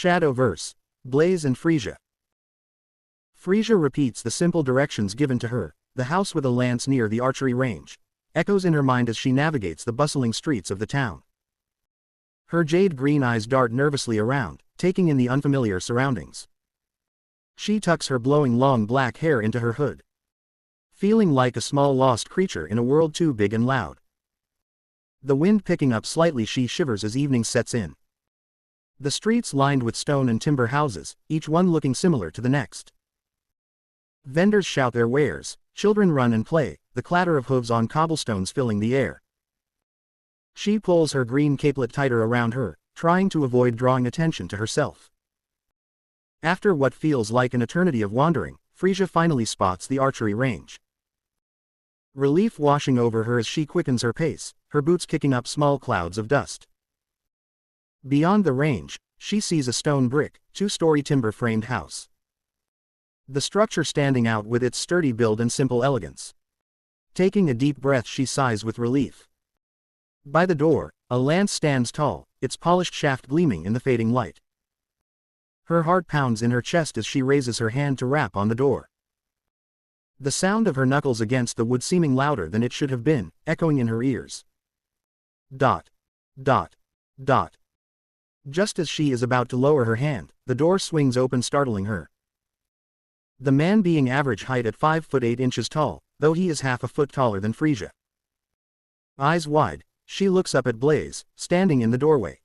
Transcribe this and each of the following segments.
Shadow Verse. Blaze and Freesia. Freesia repeats the simple directions given to her. The house with a lance near the archery range echoes in her mind as she navigates the bustling streets of the town. Her jade green eyes dart nervously around, taking in the unfamiliar surroundings. She tucks her blowing long black hair into her hood, feeling like a small lost creature in a world too big and loud. The wind picking up slightly, she shivers as evening sets in. The streets lined with stone and timber houses, each one looking similar to the next. Vendors shout their wares, children run and play, the clatter of hooves on cobblestones filling the air. She pulls her green capelet tighter around her, trying to avoid drawing attention to herself. After what feels like an eternity of wandering, Freesia finally spots the archery range. Relief washing over her as she quickens her pace, her boots kicking up small clouds of dust. Beyond the range, she sees a stone brick, two-story timber-framed house. The structure standing out with its sturdy build and simple elegance. Taking a deep breath, she sighs with relief. By the door, a lance stands tall, its polished shaft gleaming in the fading light. Her heart pounds in her chest as she raises her hand to rap on the door. The sound of her knuckles against the wood seeming louder than it should have been, echoing in her ears. Dot. Dot. Dot. Just as she is about to lower her hand, the door swings open, startling her. The man, being average height at 5 foot 8 inches tall, though he is half a foot taller than Freesia. Eyes wide, she looks up at Blaze, standing in the doorway.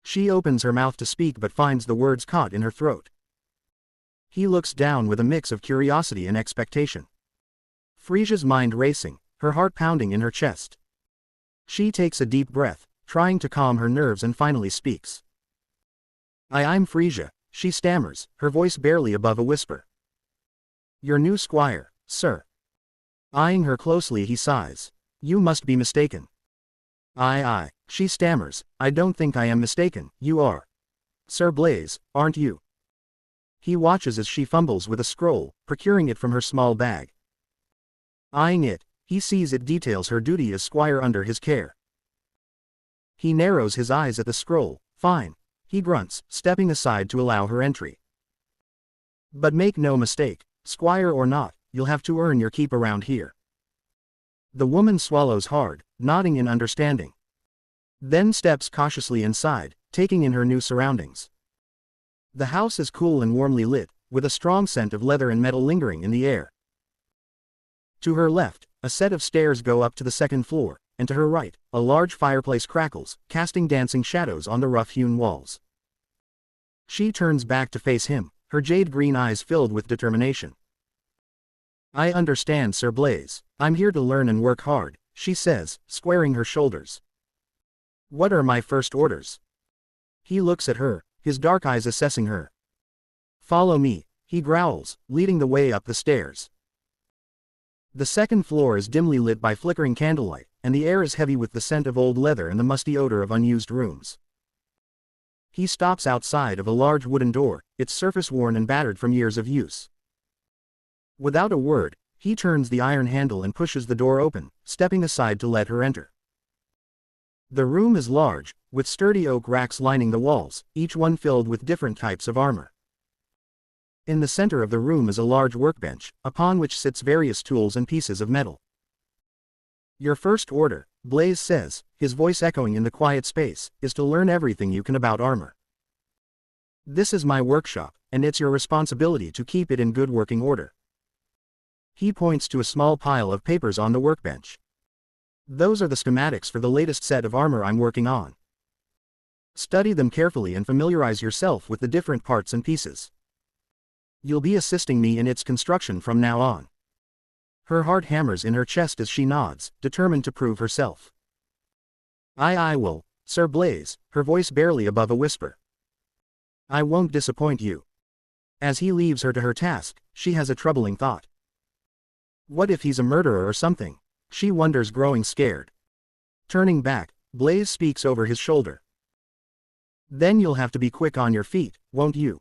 She opens her mouth to speak but finds the words caught in her throat. He looks down with a mix of curiosity and expectation. Freesia's mind racing, her heart pounding in her chest. She takes a deep breath, trying to calm her nerves, and finally speaks. I'm Freesia, she stammers, her voice barely above a whisper. Your new squire, sir. Eyeing her closely, he sighs. You must be mistaken. She stammers. I don't think I am mistaken. You are. Sir Blaze, aren't you? He watches as she fumbles with a scroll, procuring it from her small bag. Eyeing it, he sees it details her duty as squire under his care. He narrows his eyes at the scroll. Fine, he grunts, stepping aside to allow her entry. But make no mistake, squire or not, you'll have to earn your keep around here. The woman swallows hard, nodding in understanding. Then steps cautiously inside, taking in her new surroundings. The house is cool and warmly lit, with a strong scent of leather and metal lingering in the air. To her left, a set of stairs go up to the second floor, and to her right, a large fireplace crackles, casting dancing shadows on the rough-hewn walls. She turns back to face him, her jade green eyes filled with determination. I understand, Sir Blaze. I'm here to learn and work hard, she says, squaring her shoulders. What are my first orders? He looks at her, his dark eyes assessing her. Follow me, he growls, leading the way up the stairs. The second floor is dimly lit by flickering candlelight, and the air is heavy with the scent of old leather and the musty odor of unused rooms. He stops outside of a large wooden door, its surface worn and battered from years of use. Without a word, he turns the iron handle and pushes the door open, stepping aside to let her enter. The room is large, with sturdy oak racks lining the walls, each one filled with different types of armor. In the center of the room is a large workbench, upon which sits various tools and pieces of metal. Your first order, Blaze says, his voice echoing in the quiet space, is to learn everything you can about armor. This is my workshop, and it's your responsibility to keep it in good working order. He points to a small pile of papers on the workbench. Those are the schematics for the latest set of armor I'm working on. Study them carefully and familiarize yourself with the different parts and pieces. You'll be assisting me in its construction from now on. Her heart hammers in her chest as she nods, determined to prove herself. I will, Sir Blaze, her voice barely above a whisper. I won't disappoint you. As he leaves her to her task, she has a troubling thought. What if he's a murderer or something? She wonders, growing scared. Turning back, Blaze speaks over his shoulder. Then you'll have to be quick on your feet, won't you?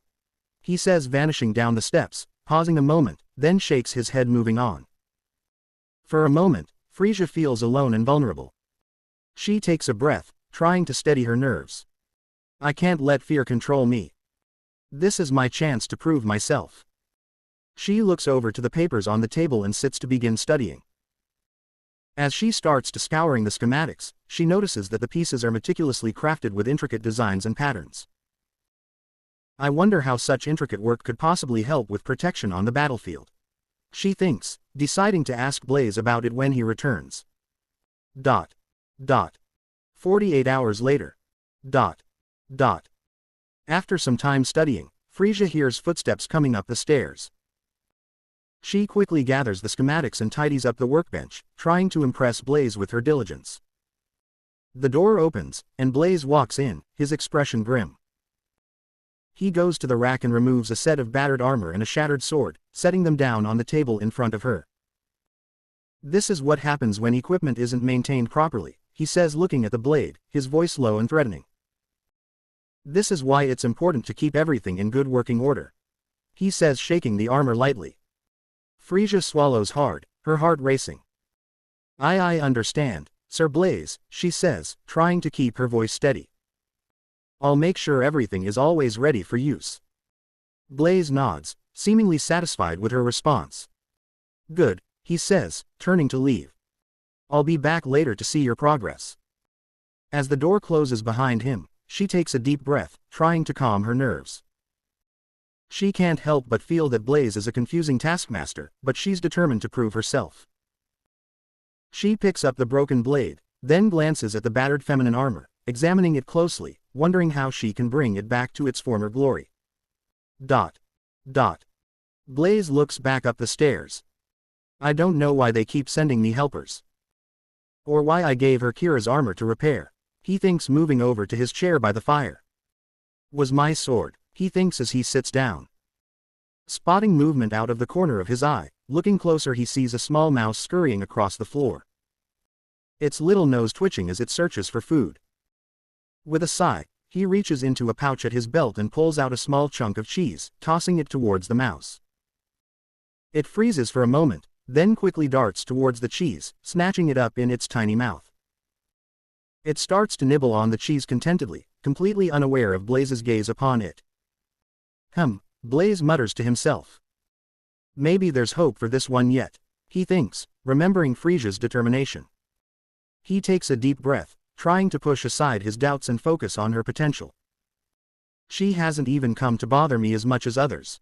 He says, vanishing down the steps, pausing a moment, then shakes his head, moving on. For a moment, Freesia feels alone and vulnerable. She takes a breath, trying to steady her nerves. I can't let fear control me. This is my chance to prove myself. She looks over to the papers on the table and sits to begin studying. As she starts to scouring the schematics, she notices that the pieces are meticulously crafted with intricate designs and patterns. I wonder how such intricate work could possibly help with protection on the battlefield. She thinks, deciding to ask Blaze about it when he returns. 48 hours later. After some time studying, Freesia hears footsteps coming up the stairs. She quickly gathers the schematics and tidies up the workbench, trying to impress Blaze with her diligence. The door opens, and Blaze walks in, his expression grim. He goes to the rack and removes a set of battered armor and a shattered sword, setting them down on the table in front of her. This is what happens when equipment isn't maintained properly, he says, looking at the blade, his voice low and threatening. This is why it's important to keep everything in good working order, he says, shaking the armor lightly. Freesia swallows hard, her heart racing. I understand, Sir Blaze, she says, trying to keep her voice steady. I'll make sure everything is always ready for use. Blaze nods, seemingly satisfied with her response. Good, he says, turning to leave. I'll be back later to see your progress. As the door closes behind him, she takes a deep breath, trying to calm her nerves. She can't help but feel that Blaze is a confusing taskmaster, but she's determined to prove herself. She picks up the broken blade, then glances at the battered feminine armor, examining it closely, wondering how she can bring it back to its former glory. Blaze looks back up the stairs. I don't know why they keep sending me helpers. Or why I gave her Kira's armor to repair, he thinks, moving over to his chair by the fire. Was my sword, he thinks as he sits down. Spotting movement out of the corner of his eye, looking closer he sees a small mouse scurrying across the floor. Its little nose twitching as it searches for food. With a sigh, he reaches into a pouch at his belt and pulls out a small chunk of cheese, tossing it towards the mouse. It freezes for a moment, then quickly darts towards the cheese, snatching it up in its tiny mouth. It starts to nibble on the cheese contentedly, completely unaware of Blaze's gaze upon it. Blaze mutters to himself. Maybe there's hope for this one yet, he thinks, remembering Freesia's determination. He takes a deep breath, trying to push aside his doubts and focus on her potential. She hasn't even come to bother me as much as others.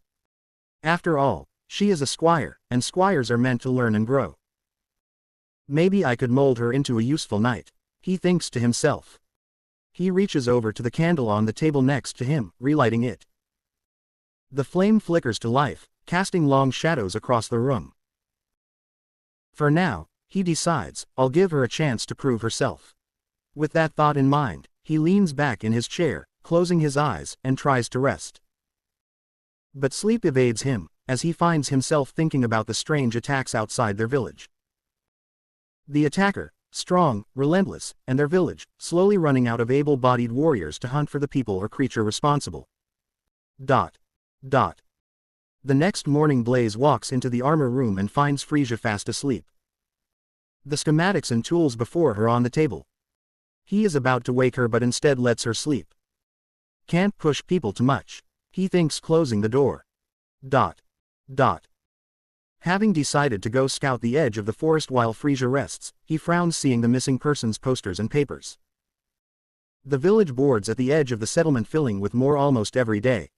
After all, she is a squire, and squires are meant to learn and grow. Maybe I could mold her into a useful knight, he thinks to himself. He reaches over to the candle on the table next to him, relighting it. The flame flickers to life, casting long shadows across the room. For now, he decides, I'll give her a chance to prove herself. With that thought in mind, he leans back in his chair, closing his eyes, and tries to rest. But sleep evades him, as he finds himself thinking about the strange attacks outside their village. The attacker, strong, relentless, and their village, slowly running out of able-bodied warriors to hunt for the people or creature responsible. The next morning Blaze walks into the armor room and finds Freesia fast asleep. The schematics and tools before her on the table. He is about to wake her but instead lets her sleep. Can't push people too much, he thinks, closing the door. Having decided to go scout the edge of the forest while Freesia rests, he frowns seeing the missing persons posters and papers. The village boards at the edge of the settlement filling with more almost every day.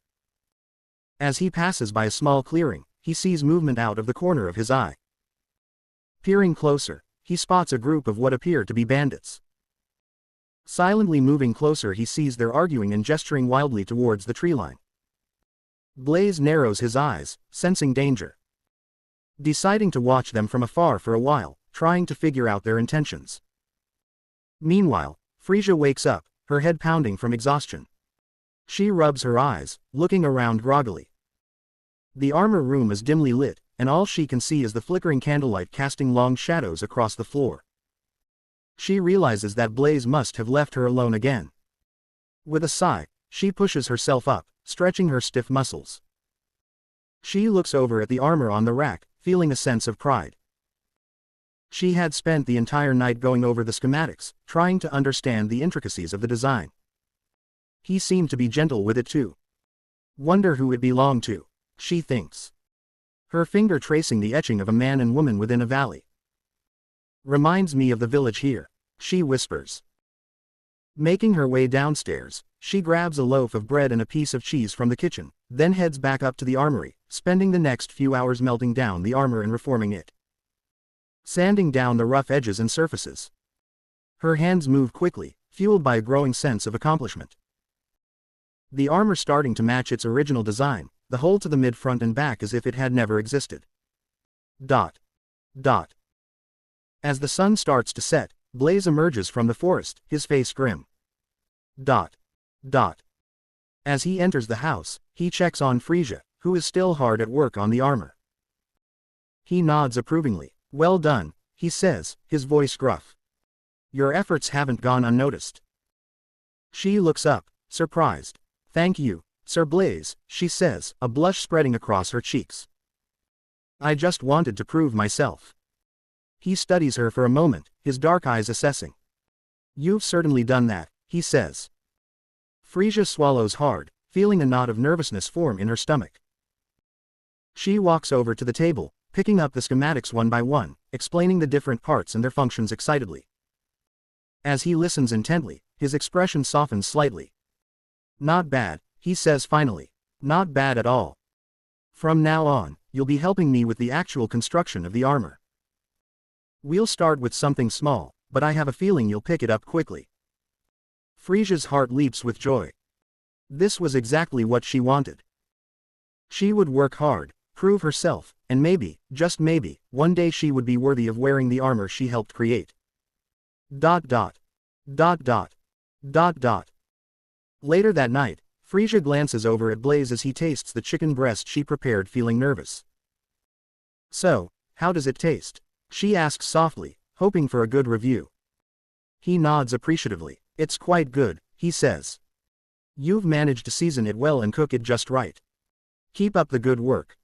As he passes by a small clearing, he sees movement out of the corner of his eye. Peering closer, he spots a group of what appear to be bandits. Silently moving closer, he sees they're arguing and gesturing wildly towards the tree line. Blaze narrows his eyes, sensing danger. Deciding to watch them from afar for a while, trying to figure out their intentions. Meanwhile, Freesia wakes up, her head pounding from exhaustion. She rubs her eyes, looking around groggily. The armor room is dimly lit, and all she can see is the flickering candlelight casting long shadows across the floor. She realizes that Blaze must have left her alone again. With a sigh, she pushes herself up, stretching her stiff muscles. She looks over at the armor on the rack, feeling a sense of pride. She had spent the entire night going over the schematics, trying to understand the intricacies of the design. He seemed to be gentle with it too. Wonder who it belonged to, she thinks. Her finger tracing the etching of a man and woman within a valley. Reminds me of the village here, she whispers. Making her way downstairs, she grabs a loaf of bread and a piece of cheese from the kitchen, then heads back up to the armory, spending the next few hours melting down the armor and reforming it. Sanding down the rough edges and surfaces. Her hands move quickly, fueled by a growing sense of accomplishment. The armor starting to match its original design, the whole to the mid-front and back as if it had never existed. Dot. Dot. As the sun starts to set, Blaze emerges from the forest, his face grim. Dot. Dot. As he enters the house, he checks on Freesia, who is still hard at work on the armor. He nods approvingly. Well done, he says, his voice gruff. Your efforts haven't gone unnoticed. She looks up, surprised. Thank you, Sir Blaze, she says, a blush spreading across her cheeks. I just wanted to prove myself. He studies her for a moment, his dark eyes assessing. You've certainly done that, he says. Freesia swallows hard, feeling a knot of nervousness form in her stomach. She walks over to the table, picking up the schematics one by one, explaining the different parts and their functions excitedly. As he listens intently, his expression softens slightly. Not bad, he says finally. Not bad at all. From now on, you'll be helping me with the actual construction of the armor. We'll start with something small, but I have a feeling you'll pick it up quickly. Freesia's heart leaps with joy. This was exactly what she wanted. She would work hard, prove herself, and maybe, just maybe, one day she would be worthy of wearing the armor she helped create. Dot dot. Dot dot. Dot dot. Later that night, Freesia glances over at Blaze as he tastes the chicken breast she prepared, feeling nervous. So, how does it taste? She asks softly, hoping for a good review. He nods appreciatively. It's quite good, he says. You've managed to season it well and cook it just right. Keep up the good work.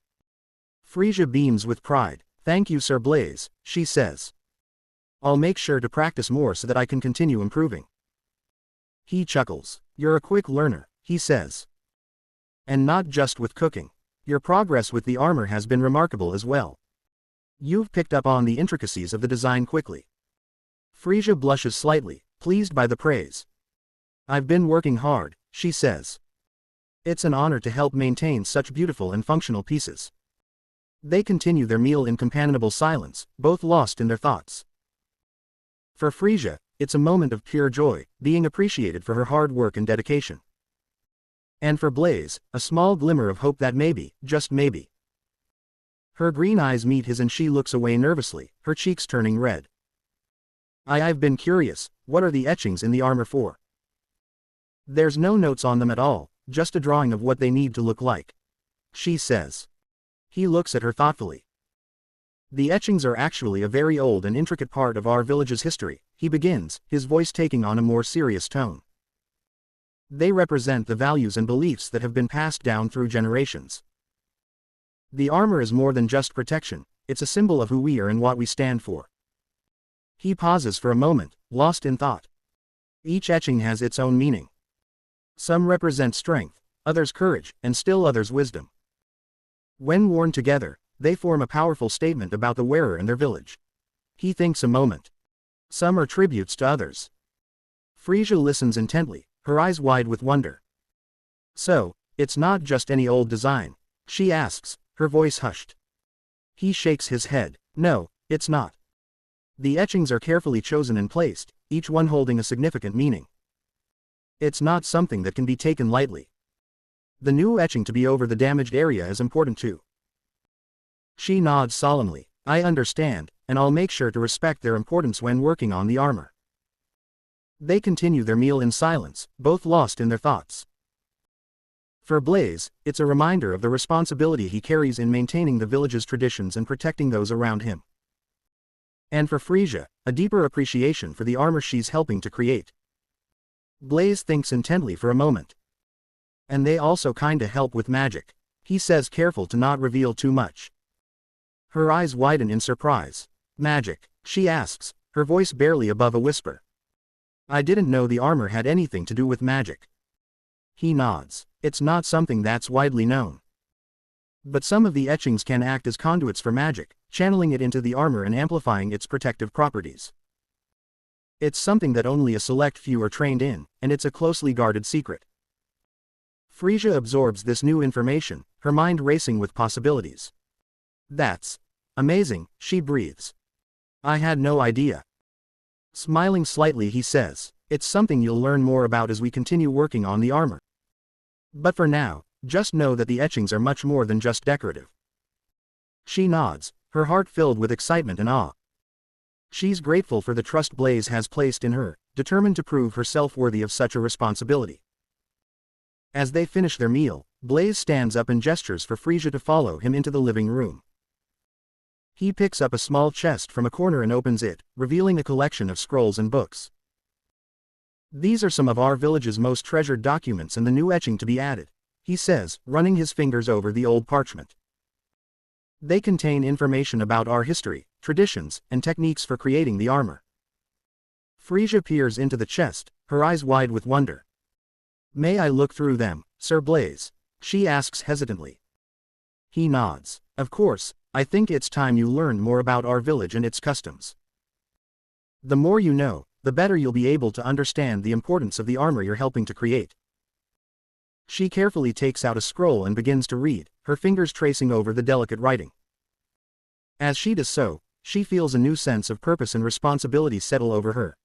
Freesia beams with pride. Thank you, Sir Blaze, she says. I'll make sure to practice more so that I can continue improving. He chuckles. You're a quick learner, he says. And not just with cooking. Your progress with the armor has been remarkable as well. You've picked up on the intricacies of the design quickly. Freesia blushes slightly, pleased by the praise. I've been working hard, she says. It's an honor to help maintain such beautiful and functional pieces. They continue their meal in companionable silence, both lost in their thoughts. For Freesia, it's a moment of pure joy, being appreciated for her hard work and dedication. And for Blaze, a small glimmer of hope that maybe, just maybe. Her green eyes meet his and she looks away nervously, her cheeks turning red. I've been curious, what are the etchings in the armor for? There's no notes on them at all, just a drawing of what they need to look like. She says. He looks at her thoughtfully. The etchings are actually a very old and intricate part of our village's history, he begins, his voice taking on a more serious tone. They represent the values and beliefs that have been passed down through generations. The armor is more than just protection, it's a symbol of who we are and what we stand for. He pauses for a moment, lost in thought. Each etching has its own meaning. Some represent strength, others courage, and still others wisdom. When worn together, they form a powerful statement about the wearer and their village. He thinks a moment. Some are tributes to others. Freesia listens intently, her eyes wide with wonder. So, it's not just any old design? She asks, her voice hushed. He shakes his head. No, it's not. The etchings are carefully chosen and placed, each one holding a significant meaning. It's not something that can be taken lightly. The new etching to be over the damaged area is important too. She nods solemnly. I understand, and I'll make sure to respect their importance when working on the armor. They continue their meal in silence, both lost in their thoughts. For Blaze, it's a reminder of the responsibility he carries in maintaining the village's traditions and protecting those around him. And for Freesia, a deeper appreciation for the armor she's helping to create. Blaze thinks intently for a moment. And they also kinda help with magic, he says, careful to not reveal too much. Her eyes widen in surprise. Magic, she asks, her voice barely above a whisper. I didn't know the armor had anything to do with magic. He nods. It's not something that's widely known. But some of the etchings can act as conduits for magic, channeling it into the armor and amplifying its protective properties. It's something that only a select few are trained in, and it's a closely guarded secret. Freesia absorbs this new information, her mind racing with possibilities. That's amazing, she breathes. I had no idea. Smiling slightly, he says, it's something you'll learn more about as we continue working on the armor. But for now, just know that the etchings are much more than just decorative. She nods, her heart filled with excitement and awe. She's grateful for the trust Blaze has placed in her, determined to prove herself worthy of such a responsibility. As they finish their meal, Blaze stands up and gestures for Freesia to follow him into the living room. He picks up a small chest from a corner and opens it, revealing a collection of scrolls and books. These are some of our village's most treasured documents and the new etching to be added, he says, running his fingers over the old parchment. They contain information about our history, traditions, and techniques for creating the armor. Freesia peers into the chest, her eyes wide with wonder. May I look through them, Sir Blaze? She asks hesitantly. He nods. Of course, I think it's time you learned more about our village and its customs. The more you know, the better you'll be able to understand the importance of the armor you're helping to create. She carefully takes out a scroll and begins to read, her fingers tracing over the delicate writing. As she does so, she feels a new sense of purpose and responsibility settle over her.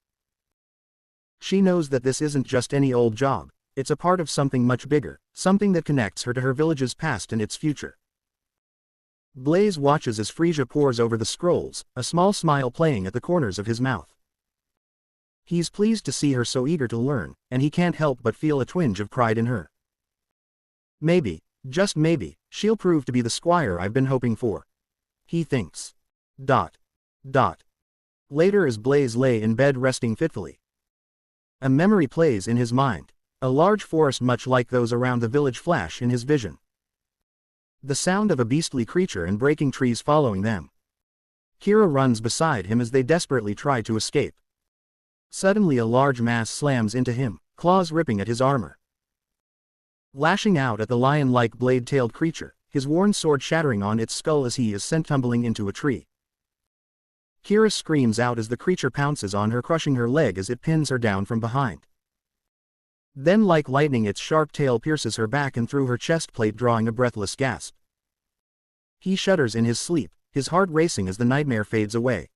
She knows that this isn't just any old job, it's a part of something much bigger, something that connects her to her village's past and its future. Blaze watches as Freesia pores over the scrolls, a small smile playing at the corners of his mouth. He's pleased to see her so eager to learn, and he can't help but feel a twinge of pride in her. Maybe, just maybe, she'll prove to be the Squire I've been hoping for. He thinks. Later, as Blaze lay in bed resting fitfully, a memory plays in his mind. A large forest much like those around the village flash in his vision. The sound of a beastly creature and breaking trees following them. Kira runs beside him as they desperately try to escape. Suddenly a large mass slams into him, claws ripping at his armor. Lashing out at the lion-like blade-tailed creature, his worn sword shattering on its skull as he is sent tumbling into a tree. Kira screams out as the creature pounces on her, crushing her leg as it pins her down from behind. Then like lightning its sharp tail pierces her back and through her chest plate, drawing a breathless gasp. He shudders in his sleep, his heart racing as the nightmare fades away.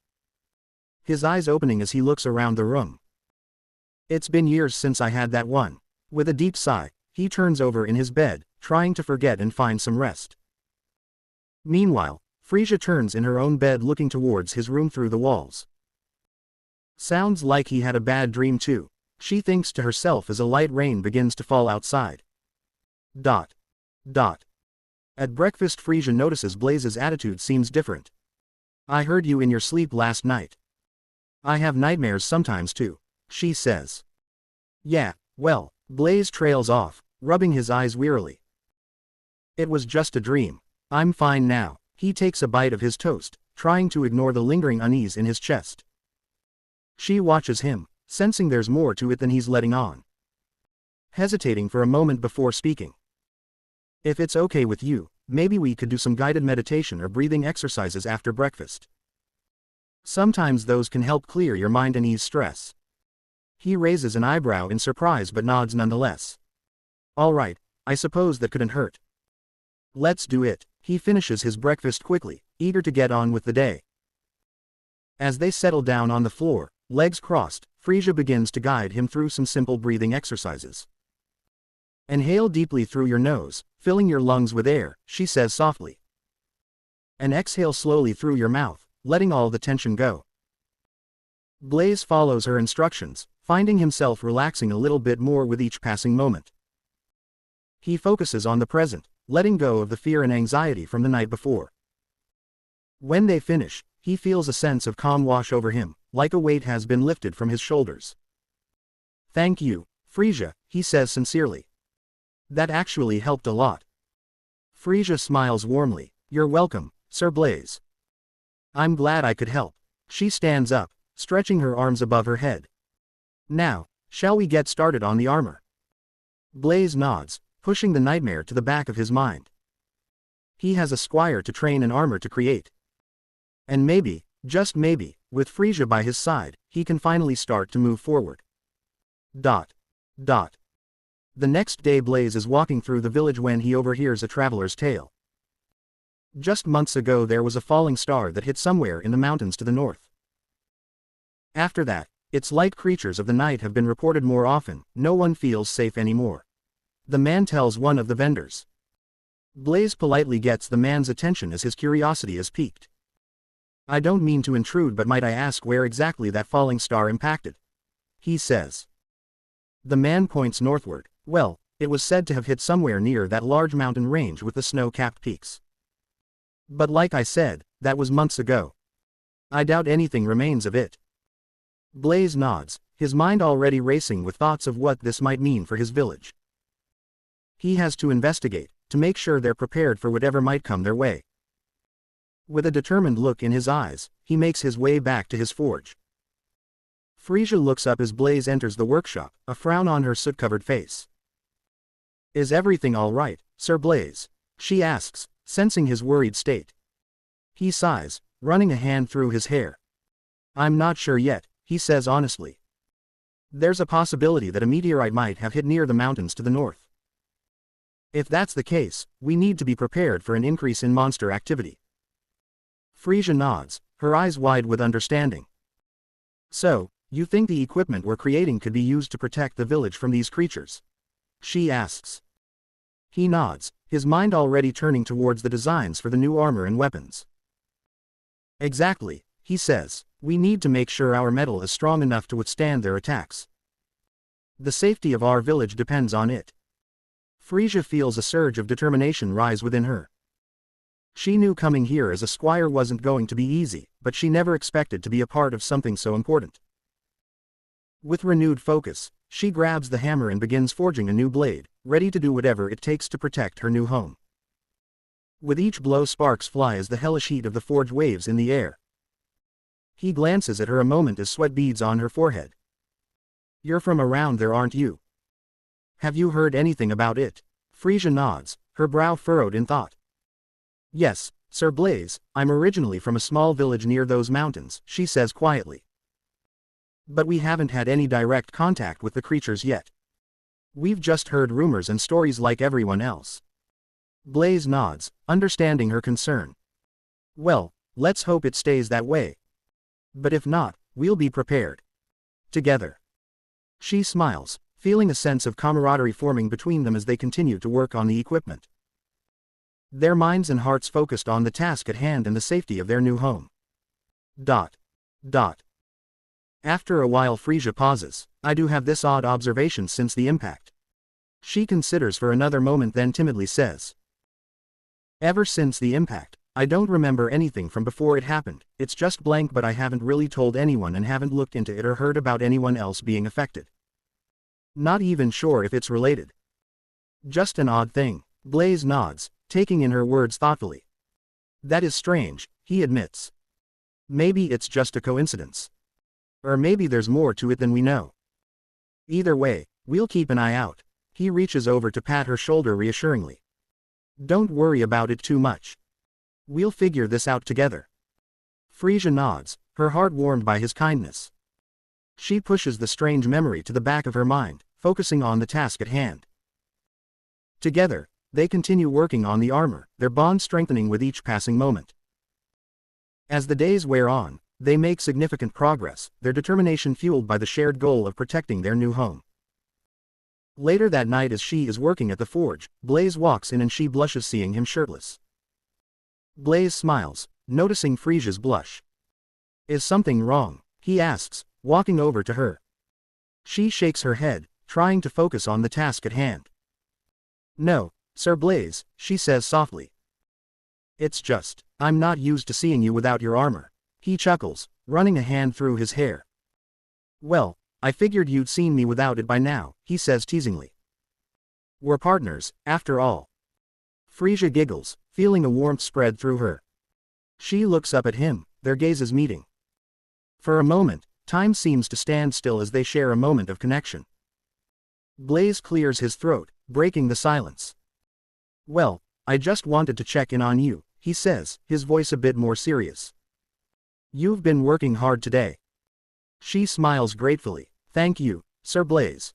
His eyes opening as he looks around the room. It's been years since I had that one. With a deep sigh, he turns over in his bed, trying to forget and find some rest. Meanwhile, Freesia turns in her own bed looking towards his room through the walls. Sounds like he had a bad dream too, she thinks to herself as a light rain begins to fall outside. At breakfast, Freesia notices Blaze's attitude seems different. I heard you in your sleep last night. I have nightmares sometimes too, she says. Yeah, well, Blaze trails off, rubbing his eyes wearily. It was just a dream. I'm fine now. He takes a bite of his toast, trying to ignore the lingering unease in his chest. She watches him, sensing there's more to it than he's letting on. Hesitating for a moment before speaking. If it's okay with you, maybe we could do some guided meditation or breathing exercises after breakfast. Sometimes those can help clear your mind and ease stress. He raises an eyebrow in surprise but nods nonetheless. All right, I suppose that couldn't hurt. Let's do it. He finishes his breakfast quickly, eager to get on with the day. As they settle down on the floor, legs crossed, Freesia begins to guide him through some simple breathing exercises. Inhale deeply through your nose, filling your lungs with air, she says softly. And exhale slowly through your mouth, letting all the tension go. Blaze follows her instructions, finding himself relaxing a little bit more with each passing moment. He focuses on the present, letting go of the fear and anxiety from the night before. When they finish, he feels a sense of calm wash over him, like a weight has been lifted from his shoulders. Thank you, Freesia, he says sincerely. That actually helped a lot. Freesia smiles warmly. You're welcome, Sir Blaze. I'm glad I could help. She stands up, stretching her arms above her head. Now, shall we get started on the armor? Blaze nods, pushing the nightmare to the back of his mind. He has a Squire to train and armor to create. And maybe, just maybe, with Freesia by his side, he can finally start to move forward. Dot. Dot. The next day Blaze is walking through the village when he overhears a traveler's tale. Just months ago there was a falling star that hit somewhere in the mountains to the north. After that, it's like creatures of the night have been reported more often, no one feels safe anymore. The man tells one of the vendors. Blaze politely gets the man's attention as his curiosity is piqued. I don't mean to intrude, but might I ask where exactly that falling star impacted? He says. The man points northward. Well, it was said to have hit somewhere near that large mountain range with the snow-capped peaks. But like I said, that was months ago. I doubt anything remains of it. Blaze nods, his mind already racing with thoughts of what this might mean for his village. He has to investigate, to make sure they're prepared for whatever might come their way. With a determined look in his eyes, he makes his way back to his forge. Freesia looks up as Blaze enters the workshop, a frown on her soot-covered face. Is everything all right, Sir Blaze? She asks, sensing his worried state. He sighs, running a hand through his hair. I'm not sure yet, he says honestly. There's a possibility that a meteorite might have hit near the mountains to the north. If that's the case, we need to be prepared for an increase in monster activity. Freesia nods, her eyes wide with understanding. So, you think the equipment we're creating could be used to protect the village from these creatures? She asks. He nods, his mind already turning towards the designs for the new armor and weapons. Exactly, he says, we need to make sure our metal is strong enough to withstand their attacks. The safety of our village depends on it. Freesia feels a surge of determination rise within her. She knew coming here as a squire wasn't going to be easy, but she never expected to be a part of something so important. With renewed focus, she grabs the hammer and begins forging a new blade, ready to do whatever it takes to protect her new home. With each blow sparks fly as the hellish heat of the forge waves in the air. He glances at her a moment as sweat beads on her forehead. You're from around there, aren't you? Have you heard anything about it? Freesia nods, her brow furrowed in thought. Yes, Sir Blaze, I'm originally from a small village near those mountains, she says quietly. But we haven't had any direct contact with the creatures yet. We've just heard rumors and stories like everyone else. Blaze nods, understanding her concern. Well, let's hope it stays that way. But if not, we'll be prepared. Together. She smiles, feeling a sense of camaraderie forming between them as they continue to work on the equipment. Their minds and hearts focused on the task at hand and the safety of their new home. Dot. Dot. After a while Freesia pauses. I do have this odd observation since the impact. She considers for another moment then timidly says. Ever since the impact, I don't remember anything from before it happened, it's just blank, but I haven't really told anyone and haven't looked into it or heard about anyone else being affected. Not even sure if it's related. Just an odd thing. Blaze nods, taking in her words thoughtfully. That is strange, he admits. Maybe it's just a coincidence. Or maybe there's more to it than we know. Either way, we'll keep an eye out. He reaches over to pat her shoulder reassuringly. Don't worry about it too much. We'll figure this out together. Freesia nods, her heart warmed by his kindness. She pushes the strange memory to the back of her mind, focusing on the task at hand. Together, they continue working on the armor, their bond strengthening with each passing moment. As the days wear on, they make significant progress, their determination fueled by the shared goal of protecting their new home. Later that night as she is working at the forge, Blaze walks in and she blushes seeing him shirtless. Blaze smiles, noticing Freesia's blush. Is something wrong? He asks, walking over to her. She shakes her head, trying to focus on the task at hand. No, Sir Blaze, she says softly. It's just, I'm not used to seeing you without your armor. He chuckles, running a hand through his hair. Well, I figured you'd seen me without it by now, he says teasingly. We're partners, after all. Freesia giggles, feeling a warmth spread through her. She looks up at him, their gazes meeting. For a moment, time seems to stand still as they share a moment of connection. Blaze clears his throat, breaking the silence. Well, I just wanted to check in on you, he says, his voice a bit more serious. You've been working hard today. She smiles gratefully. Thank you, Sir Blaze.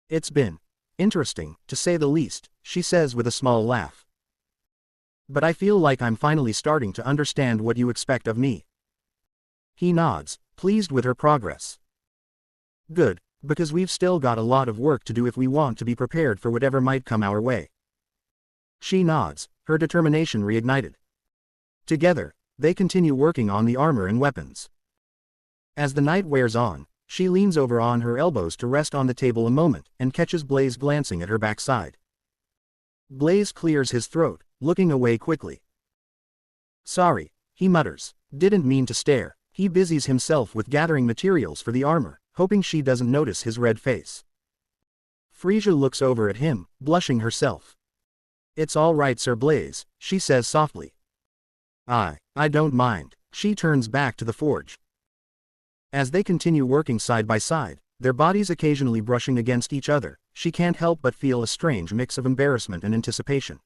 It's been interesting, to say the least, she says with a small laugh. But I feel like I'm finally starting to understand what you expect of me. He nods, pleased with her progress. Good, because we've still got a lot of work to do if we want to be prepared for whatever might come our way. She nods, her determination reignited. Together, they continue working on the armor and weapons. As the night wears on, she leans over on her elbows to rest on the table a moment and catches Blaze glancing at her backside. Blaze clears his throat, looking away quickly. Sorry, he mutters. Didn't mean to stare. He busies himself with gathering materials for the armor, hoping she doesn't notice his red face. Freesia looks over at him, blushing herself. It's all right, Sir Blaze, she says softly. I don't mind. She turns back to the forge. As they continue working side by side, their bodies occasionally brushing against each other, she can't help but feel a strange mix of embarrassment and anticipation.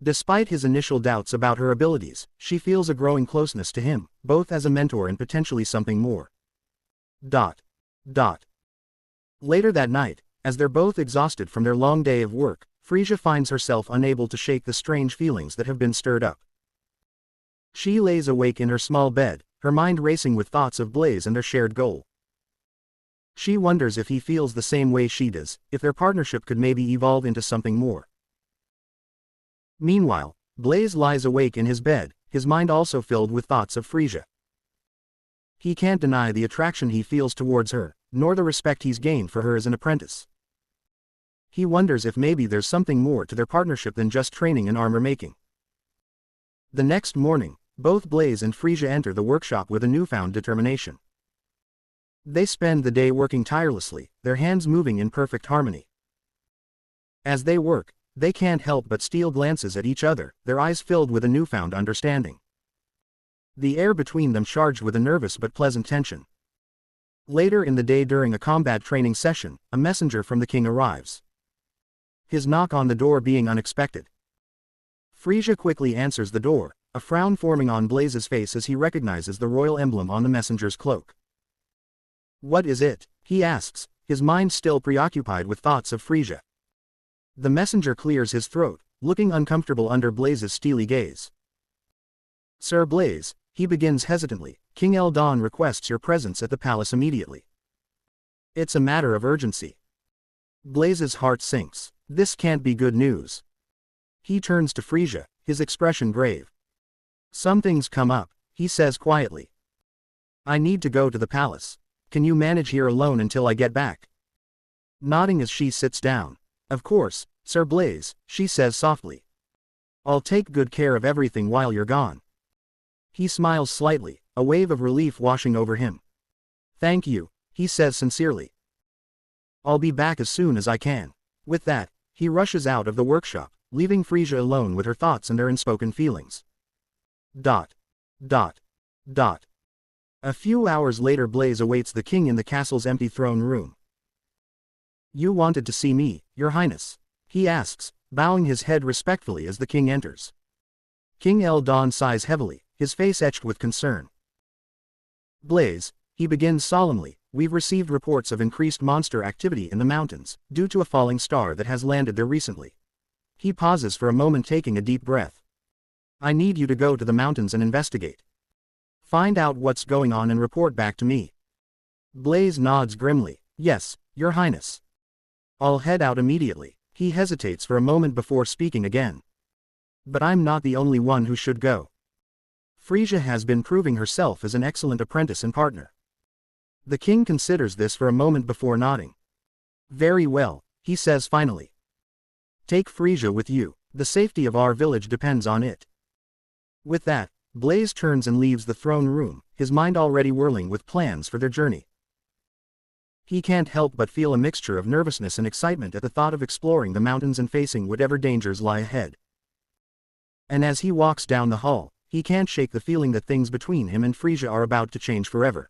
Despite his initial doubts about her abilities, she feels a growing closeness to him, both as a mentor and potentially something more. Later that night, as they're both exhausted from their long day of work, Freesia finds herself unable to shake the strange feelings that have been stirred up. She lays awake in her small bed, her mind racing with thoughts of Blaze and their shared goal. She wonders if he feels the same way she does, if their partnership could maybe evolve into something more. Meanwhile, Blaze lies awake in his bed, his mind also filled with thoughts of Freesia. He can't deny the attraction he feels towards her, nor the respect he's gained for her as an apprentice. He wonders if maybe there's something more to their partnership than just training and armor making. The next morning, both Blaze and Freesia enter the workshop with a newfound determination. They spend the day working tirelessly, their hands moving in perfect harmony. As they work, they can't help but steal glances at each other, their eyes filled with a newfound understanding. The air between them charged with a nervous but pleasant tension. Later in the day during a combat training session, a messenger from the king arrives. His knock on the door being unexpected. Freesia quickly answers the door, a frown forming on Blaze's face as he recognizes the royal emblem on the messenger's cloak. What is it? He asks, his mind still preoccupied with thoughts of Freesia. The messenger clears his throat, looking uncomfortable under Blaze's steely gaze. Sir Blaze, he begins hesitantly, King Eldon requests your presence at the palace immediately. It's a matter of urgency. Blaze's heart sinks. This can't be good news. He turns to Freesia, his expression grave. Something's come up, he says quietly. I need to go to the palace. Can you manage here alone until I get back? Nodding as she sits down. Of course, Sir Blaze, she says softly. I'll take good care of everything while you're gone. He smiles slightly, a wave of relief washing over him. Thank you, he says sincerely. I'll be back as soon as I can. With that, he rushes out of the workshop, leaving Freesia alone with her thoughts and their unspoken feelings. A few hours later, Blaze awaits the king in the castle's empty throne room. You wanted to see me, Your Highness? He asks, bowing his head respectfully as the king enters. King Eldon sighs heavily, his face etched with concern. Blaze, he begins solemnly, we've received reports of increased monster activity in the mountains, due to a falling star that has landed there recently. He pauses for a moment, taking a deep breath. I need you to go to the mountains and investigate. Find out what's going on and report back to me. Blaze nods grimly. Yes, Your Highness. I'll head out immediately. He hesitates for a moment before speaking again. But I'm not the only one who should go. Freesia has been proving herself as an excellent apprentice and partner. The king considers this for a moment before nodding. Very well, he says finally. Take Freesia with you. The safety of our village depends on it. With that, Blaze turns and leaves the throne room, his mind already whirling with plans for their journey. He can't help but feel a mixture of nervousness and excitement at the thought of exploring the mountains and facing whatever dangers lie ahead. And as he walks down the hall, he can't shake the feeling that things between him and Freesia are about to change forever.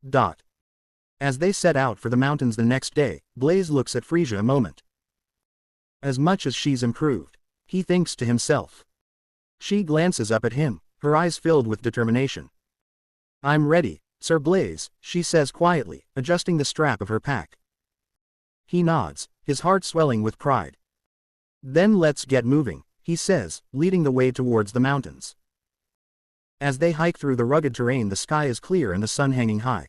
Dot. As they set out for the mountains the next day, Blaze looks at Freesia a moment. As much as she's improved, he thinks to himself. She glances up at him, her eyes filled with determination. I'm ready, Sir Blaze, she says quietly, adjusting the strap of her pack. He nods, his heart swelling with pride. Then let's get moving, he says, leading the way towards the mountains. As they hike through the rugged terrain, the sky is clear and the sun hanging high.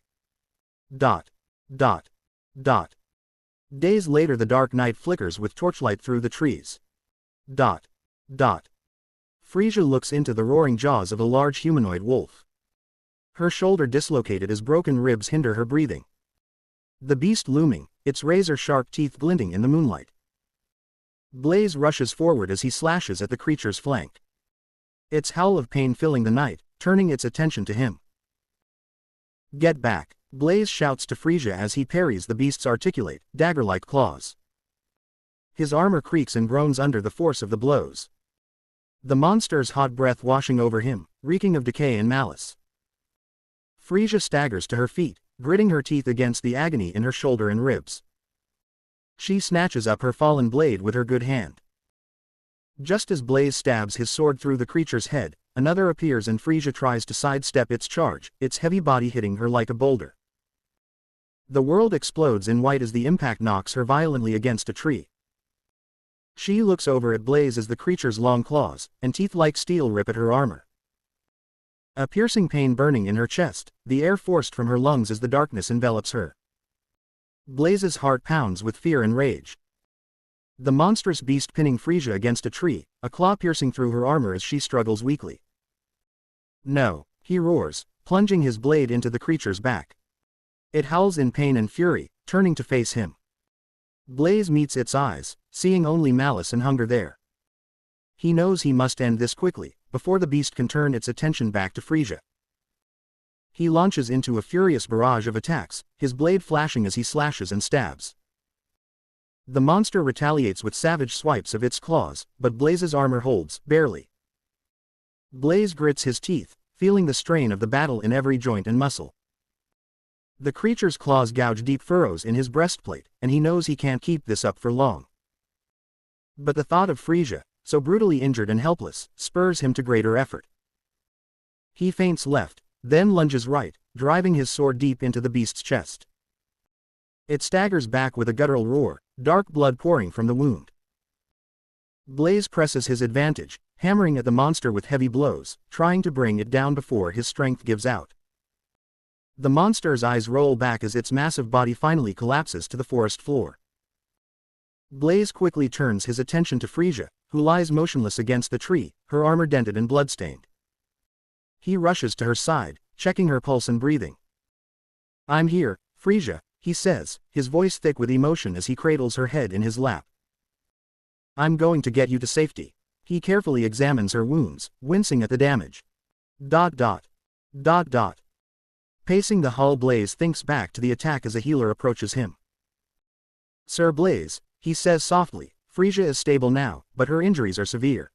Dot. Dot. Dot. Days later, the dark night flickers with torchlight through the trees. Dot. Dot. Freesia looks into the roaring jaws of a large humanoid wolf. Her shoulder dislocated as broken ribs hinder her breathing. The beast looming, its razor-sharp teeth glinting in the moonlight. Blaze rushes forward as he slashes at the creature's flank. Its howl of pain filling the night, turning its attention to him. Get back, Blaze shouts to Freesia as he parries the beast's articulate, dagger-like claws. His armor creaks and groans under the force of the blows. The monster's hot breath washing over him, reeking of decay and malice. Freesia staggers to her feet, gritting her teeth against the agony in her shoulder and ribs. She snatches up her fallen blade with her good hand. Just as Blaze stabs his sword through the creature's head, another appears and Freesia tries to sidestep its charge, its heavy body hitting her like a boulder. The world explodes in white as the impact knocks her violently against a tree. She looks over at Blaze as the creature's long claws and teeth like steel rip at her armor. A piercing pain burning in her chest, the air forced from her lungs as the darkness envelops her. Blaze's heart pounds with fear and rage. The monstrous beast pinning Freesia against a tree, a claw piercing through her armor as she struggles weakly. No, he roars, plunging his blade into the creature's back. It howls in pain and fury, turning to face him. Blaze meets its eyes, seeing only malice and hunger there. He knows he must end this quickly, before the beast can turn its attention back to Freesia. He launches into a furious barrage of attacks, his blade flashing as he slashes and stabs. The monster retaliates with savage swipes of its claws, but Blaze's armor holds, barely. Blaze grits his teeth, feeling the strain of the battle in every joint and muscle. The creature's claws gouge deep furrows in his breastplate, and he knows he can't keep this up for long. But the thought of Freesia, so brutally injured and helpless, spurs him to greater effort. He feints left, then lunges right, driving his sword deep into the beast's chest. It staggers back with a guttural roar, dark blood pouring from the wound. Blaze presses his advantage, hammering at the monster with heavy blows, trying to bring it down before his strength gives out. The monster's eyes roll back as its massive body finally collapses to the forest floor. Blaze quickly turns his attention to Freesia, who lies motionless against the tree, her armor dented and bloodstained. He rushes to her side, checking her pulse and breathing. I'm here, Freesia, he says, his voice thick with emotion as he cradles her head in his lap. I'm going to get you to safety. He carefully examines her wounds, wincing at the damage. Dot dot. Dot dot. Pacing the hall, Blaze thinks back to the attack as a healer approaches him. Sir Blaze, he says softly, Freesia is stable now, but her injuries are severe.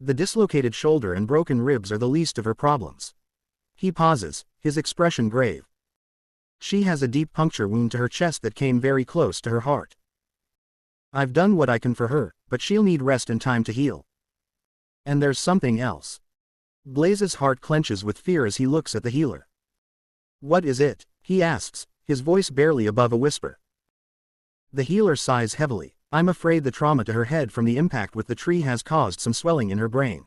The dislocated shoulder and broken ribs are the least of her problems. He pauses, his expression grave. She has a deep puncture wound to her chest that came very close to her heart. I've done what I can for her, but she'll need rest and time to heal. And there's something else. Blaze's heart clenches with fear as he looks at the healer. What is it? He asks, his voice barely above a whisper. The healer sighs heavily. I'm afraid the trauma to her head from the impact with the tree has caused some swelling in her brain.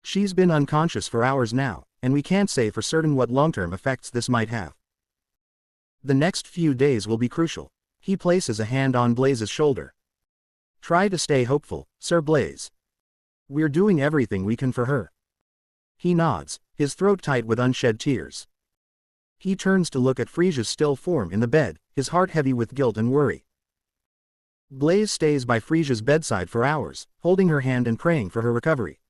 She's been unconscious for hours now, and we can't say for certain what long-term effects this might have. The next few days will be crucial. He places a hand on Blaze's shoulder. Try to stay hopeful, Sir Blaze. We're doing everything we can for her. He nods, his throat tight with unshed tears. He turns to look at Freesia's still form in the bed, his heart heavy with guilt and worry. Blaze stays by Freesia's bedside for hours, holding her hand and praying for her recovery.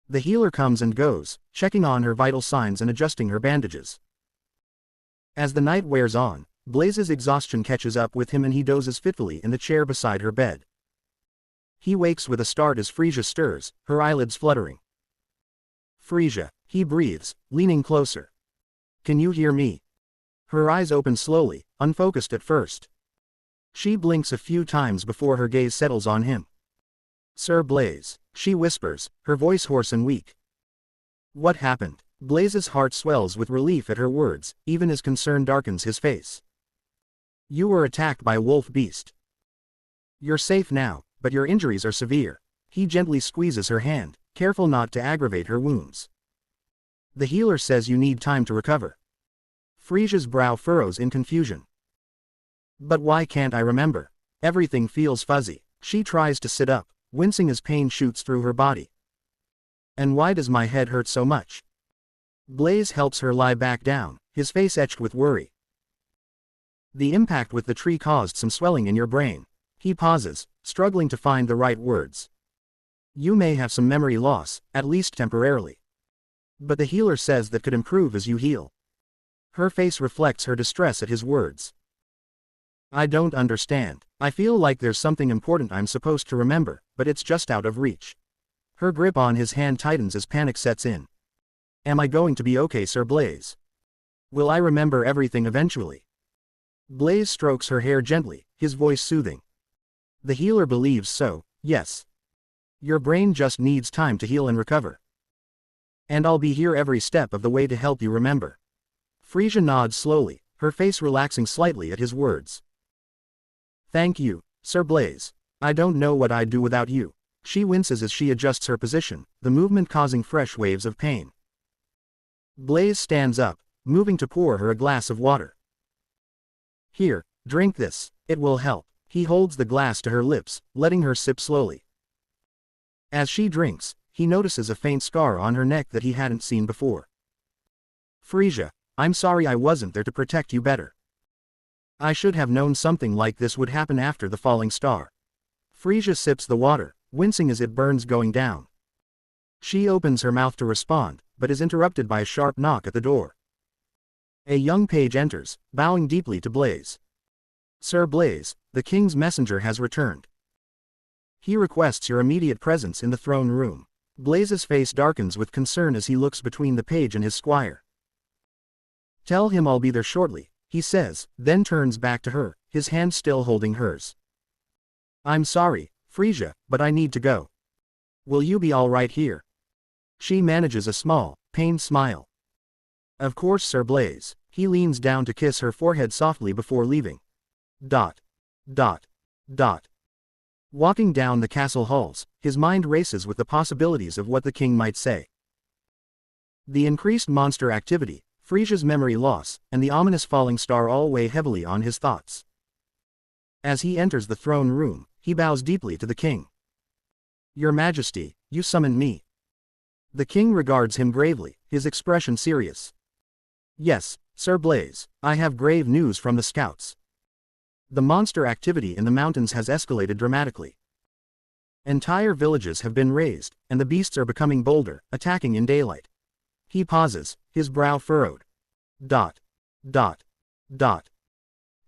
The healer comes and goes, checking on her vital signs and adjusting her bandages. As the night wears on, Blaze's exhaustion catches up with him and he dozes fitfully in the chair beside her bed. He wakes with a start as Freesia stirs, her eyelids fluttering. Freesia, he breathes, leaning closer. Can you hear me? Her eyes open slowly, unfocused at first. She blinks a few times before her gaze settles on him. Sir Blaze, she whispers, her voice hoarse and weak. What happened? Blaze's heart swells with relief at her words, even as concern darkens his face. You were attacked by a wolf beast. You're safe now, but your injuries are severe. He gently squeezes her hand, careful not to aggravate her wounds. The healer says you need time to recover. Freesia's brow furrows in confusion. But why can't I remember? Everything feels fuzzy. She tries to sit up, wincing as pain shoots through her body. And why does my head hurt so much? Blaze helps her lie back down, his face etched with worry. The impact with the tree caused some swelling in your brain. He pauses, struggling to find the right words. You may have some memory loss, at least temporarily. But the healer says that could improve as you heal. Her face reflects her distress at his words. I don't understand. I feel like there's something important I'm supposed to remember, but it's just out of reach. Her grip on his hand tightens as panic sets in. Am I going to be okay, Sir Blaze? Will I remember everything eventually? Blaze strokes her hair gently, his voice soothing. The healer believes so, yes. Your brain just needs time to heal and recover. And I'll be here every step of the way to help you remember. Freesia nods slowly, her face relaxing slightly at his words. Thank you, Sir Blaze. I don't know what I'd do without you. She winces as she adjusts her position, the movement causing fresh waves of pain. Blaze stands up, moving to pour her a glass of water. Here, drink this, it will help. He holds the glass to her lips, letting her sip slowly. As she drinks, he notices a faint scar on her neck that he hadn't seen before. Freesia, I'm sorry I wasn't there to protect you better. I should have known something like this would happen after the falling star. Freesia sips the water, wincing as it burns going down. She opens her mouth to respond, but is interrupted by a sharp knock at the door. A young page enters, bowing deeply to Blaze. Sir Blaze, the king's messenger has returned. He requests your immediate presence in the throne room. Blaze's face darkens with concern as he looks between the page and his squire. Tell him I'll be there shortly, he says, then turns back to her, his hand still holding hers. I'm sorry, Freesia, but I need to go. Will you be all right here? She manages a small, pained smile. Of course, Sir Blaze. He leans down to kiss her forehead softly before leaving. Dot. Dot. Dot. Walking down the castle halls, his mind races with the possibilities of what the king might say. The increased monster activity, Freesia's memory loss, and the ominous falling star all weigh heavily on his thoughts. As he enters the throne room, he bows deeply to the king. Your Majesty, you summoned me. The king regards him gravely, his expression serious. Yes, Sir Blaze, I have grave news from the scouts. The monster activity in the mountains has escalated dramatically. Entire villages have been razed, and the beasts are becoming bolder, attacking in daylight. He pauses, his brow furrowed. Dot. Dot. Dot.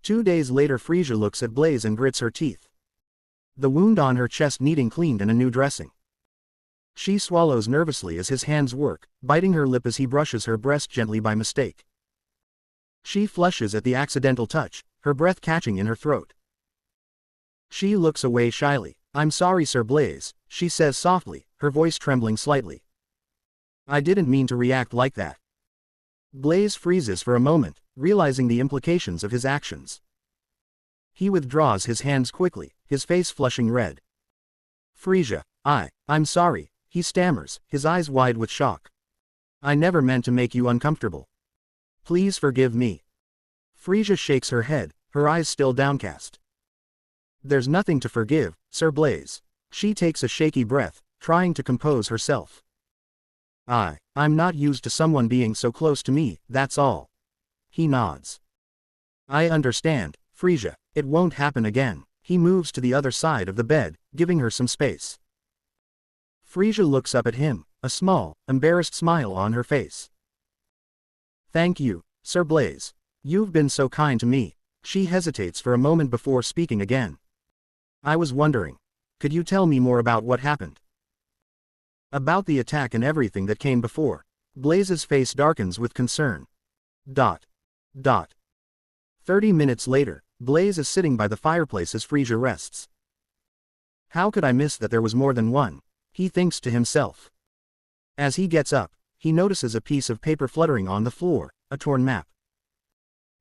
2 days later, Freesia looks at Blaze and grits her teeth. The wound on her chest needing cleaned and a new dressing. She swallows nervously as his hands work, biting her lip as he brushes her breast gently by mistake. She flushes at the accidental touch, her breath catching in her throat. She looks away shyly. I'm sorry, Sir Blaze, she says softly, her voice trembling slightly. I didn't mean to react like that. Blaze freezes for a moment, realizing the implications of his actions. He withdraws his hands quickly, his face flushing red. Freesia, I'm sorry, he stammers, his eyes wide with shock. I never meant to make you uncomfortable. Please forgive me. Freesia shakes her head, her eyes still downcast. There's nothing to forgive, Sir Blaze. She takes a shaky breath, trying to compose herself. I'm not used to someone being so close to me, that's all. He nods. I understand, Freesia, it won't happen again. He moves to the other side of the bed, giving her some space. Freesia looks up at him, a small, embarrassed smile on her face. Thank you, Sir Blaze. You've been so kind to me. She hesitates for a moment before speaking again. I was wondering. Could you tell me more about what happened? About the attack and everything that came before. Blaze's face darkens with concern. Dot. Dot. 30 minutes later, Blaze is sitting by the fireplace as Freesia rests. How could I miss that there was more than one? He thinks to himself. As he gets up, he notices a piece of paper fluttering on the floor, a torn map.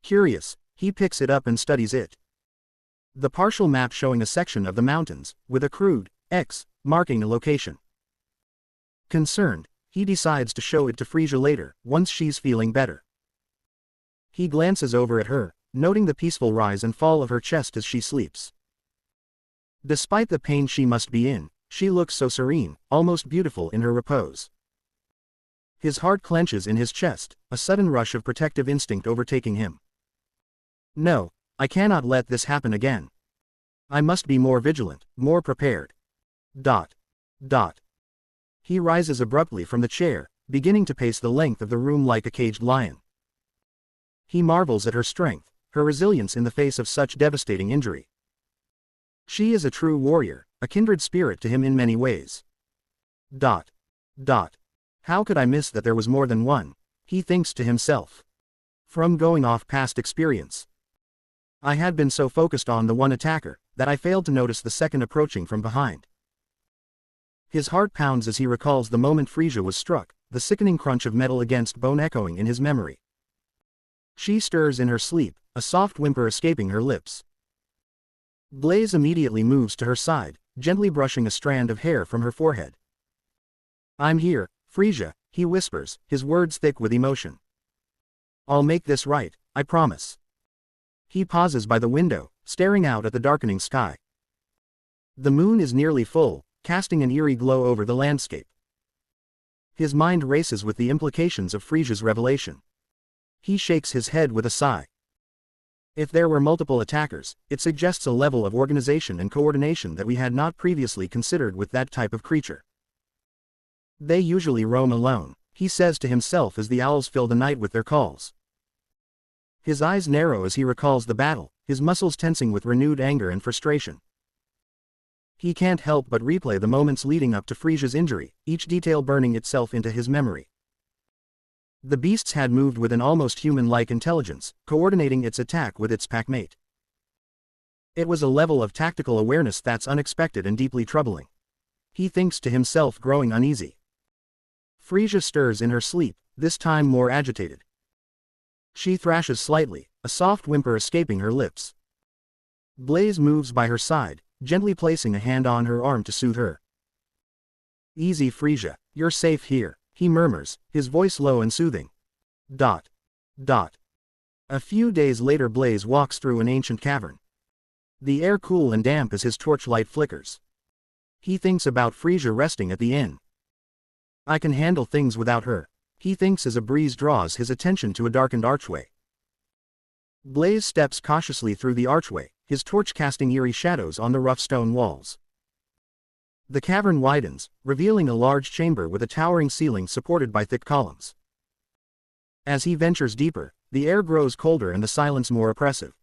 Curious, he picks it up and studies it. The partial map showing a section of the mountains, with a crude X marking a location. Concerned, he decides to show it to Freesia later, once she's feeling better. He glances over at her, noting the peaceful rise and fall of her chest as she sleeps. Despite the pain she must be in, she looks so serene, almost beautiful in her repose. His heart clenches in his chest, a sudden rush of protective instinct overtaking him. No, I cannot let this happen again. I must be more vigilant, more prepared. Dot. Dot. He rises abruptly from the chair, beginning to pace the length of the room like a caged lion. He marvels at her strength, her resilience in the face of such devastating injury. She is a true warrior, a kindred spirit to him in many ways. Dot. Dot. How could I miss that there was more than one? He thinks to himself. From going off past experience. I had been so focused on the one attacker, that I failed to notice the second approaching from behind. His heart pounds as he recalls the moment Freesia was struck, the sickening crunch of metal against bone echoing in his memory. She stirs in her sleep, a soft whimper escaping her lips. Blaze immediately moves to her side, gently brushing a strand of hair from her forehead. I'm here, Freesia, he whispers, his words thick with emotion. I'll make this right, I promise. He pauses by the window, staring out at the darkening sky. The moon is nearly full, casting an eerie glow over the landscape. His mind races with the implications of Freesia's revelation. He shakes his head with a sigh. If there were multiple attackers, it suggests a level of organization and coordination that we had not previously considered with that type of creature. They usually roam alone, he says to himself as the owls fill the night with their calls. His eyes narrow as he recalls the battle, his muscles tensing with renewed anger and frustration. He can't help but replay the moments leading up to Freesia's injury, each detail burning itself into his memory. The beasts had moved with an almost human-like intelligence, coordinating its attack with its packmate. It was a level of tactical awareness that's unexpected and deeply troubling. He thinks to himself, growing uneasy. Freesia stirs in her sleep, this time more agitated. She thrashes slightly, a soft whimper escaping her lips. Blaze moves by her side, gently placing a hand on her arm to soothe her. Easy, Freesia, you're safe here, he murmurs, his voice low and soothing. Dot. Dot. A few days later, Blaze walks through an ancient cavern. The air cool and damp as his torchlight flickers. He thinks about Freesia resting at the inn. I can handle things without her, he thinks as a breeze draws his attention to a darkened archway. Blaze steps cautiously through the archway, his torch casting eerie shadows on the rough stone walls. The cavern widens, revealing a large chamber with a towering ceiling supported by thick columns. As he ventures deeper, the air grows colder and the silence more oppressive.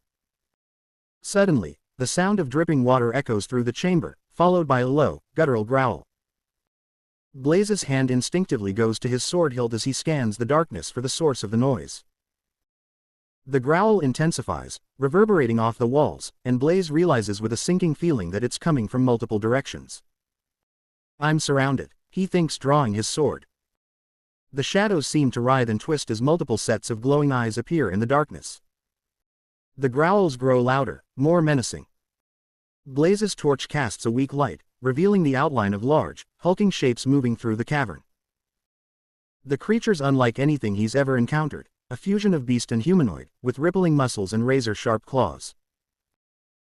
Suddenly, the sound of dripping water echoes through the chamber, followed by a low, guttural growl. Blaze's hand instinctively goes to his sword hilt as he scans the darkness for the source of the noise. The growl intensifies, reverberating off the walls, and Blaze realizes with a sinking feeling that it's coming from multiple directions. I'm surrounded, he thinks, drawing his sword. The shadows seem to writhe and twist as multiple sets of glowing eyes appear in the darkness. The growls grow louder, more menacing. Blaze's torch casts a weak light, revealing the outline of large, hulking shapes moving through the cavern. The creature's unlike anything he's ever encountered, a fusion of beast and humanoid, with rippling muscles and razor-sharp claws.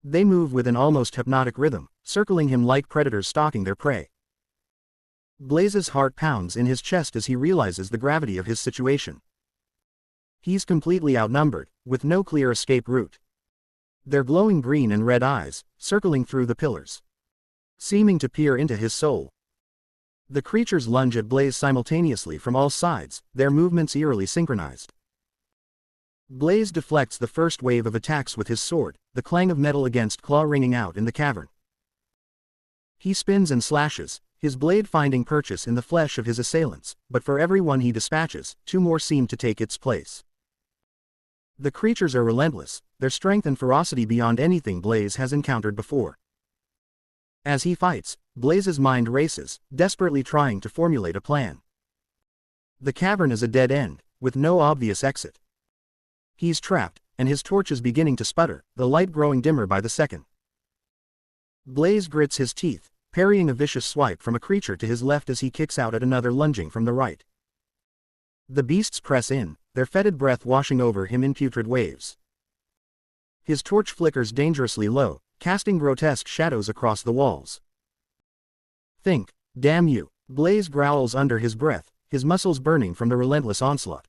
They move with an almost hypnotic rhythm, circling him like predators stalking their prey. Blaze's heart pounds in his chest as he realizes the gravity of his situation. He's completely outnumbered, with no clear escape route. Their glowing green and red eyes, circling through the pillars, seeming to peer into his soul. The creatures lunge at Blaze simultaneously from all sides, their movements eerily synchronized. Blaze deflects the first wave of attacks with his sword, the clang of metal against claw ringing out in the cavern. He spins and slashes, his blade finding purchase in the flesh of his assailants, but for every one he dispatches, two more seem to take its place. The creatures are relentless, their strength and ferocity beyond anything Blaze has encountered before. As he fights, Blaze's mind races, desperately trying to formulate a plan. The cavern is a dead end, with no obvious exit. He's trapped, and his torch is beginning to sputter, the light growing dimmer by the second. Blaze grits his teeth, parrying a vicious swipe from a creature to his left as he kicks out at another lunging from the right. The beasts press in, their fetid breath washing over him in putrid waves. His torch flickers dangerously low, casting grotesque shadows across the walls. Think, damn you, Blaze growls under his breath, his muscles burning from the relentless onslaught.